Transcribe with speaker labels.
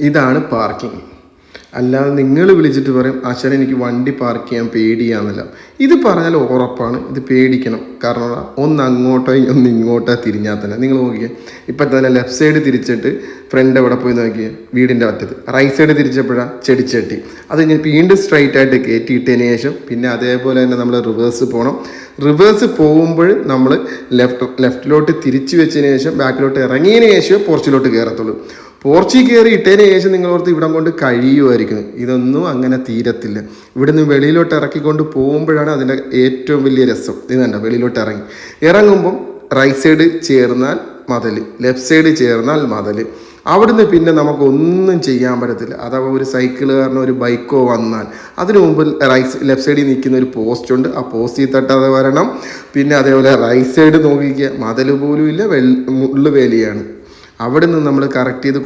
Speaker 1: ഇതാണ് പാർക്കിംഗ്. അല്ലാതെ നിങ്ങൾ വിളിച്ചിട്ട് പറയും ആശാൻ എനിക്ക് വണ്ടി പാർക്ക് ചെയ്യാൻ പേടിയാന്നല്ല. ഇത് പറഞ്ഞാൽ ഉറപ്പാണ് ഇത് പേടിക്കണം. കാരണം ഒന്ന് അങ്ങോട്ടോ ഒന്ന് ഇങ്ങോട്ടോ തിരിഞ്ഞാൽ തന്നെ നിങ്ങൾ നോക്കിയേ, ഇപ്പം തന്നെ ലെഫ്റ്റ് സൈഡ് തിരിച്ചിട്ട് ഫ്രണ്ട് എവിടെ പോയി നോക്കിയേ, വീടിൻ്റെ അറ്റത്ത്. റൈറ്റ് സൈഡ് തിരിച്ചപ്പോഴാണ് ചെടിച്ചട്ടി. അത് ഞാൻ വീണ്ടും സ്ട്രൈറ്റ് ആയിട്ട് കയറ്റിയിട്ടതിന് ശേഷം പിന്നെ അതേപോലെ തന്നെ നമ്മൾ റിവേഴ്സ് പോകണം. റിവേഴ്സ് പോകുമ്പോൾ നമ്മൾ ലെഫ്റ്റിലോട്ട് തിരിച്ചു വെച്ചതിന് ശേഷം ബാക്കിലോട്ട് ഇറങ്ങിയതിന് ശേഷം പോർച്ചിലോട്ട് കയറത്തുള്ളൂ. പോർച്ചിൽ കയറി ഇട്ടതിന് ശേഷം നിങ്ങളോർത്ത് ഇവിടം കൊണ്ട് കഴിയുമായിരിക്കും. ഇതൊന്നും അങ്ങനെ തീരത്തില്ല. ഇവിടുന്ന് വെളിയിലോട്ട് ഇറക്കിക്കൊണ്ട് പോകുമ്പോഴാണ് അതിൻ്റെ ഏറ്റവും വലിയ രസം. ഇത് കണ്ട, വെളിയിലോട്ട് ഇറങ്ങുമ്പം റൈറ്റ് സൈഡ് ചേർന്നാൽ മതിൽ, ലെഫ്റ്റ് സൈഡ് ചേർന്നാൽ മതിൽ. അവിടുന്ന് പിന്നെ നമുക്കൊന്നും ചെയ്യാൻ പറ്റത്തില്ല. അഥവാ ഒരു സൈക്കിളുകാരനോ ഒരു ബൈക്കോ വന്നാൽ അതിനു മുമ്പ് ലെഫ്റ്റ് സൈഡിൽ നിൽക്കുന്ന ഒരു പോസ്റ്റ് ഉണ്ട്, ആ പോസ്റ്റിൽ തട്ടാതെ വരണം. പിന്നെ അതേപോലെ റൈറ്റ് സൈഡ് നോക്കിക്കുക, മതിൽ പോലും ഇല്ല, മുള്ളുവേലിയാണ്. അവിടെ നിന്ന് നമ്മൾ കറക്റ്റ് ചെയ്ത്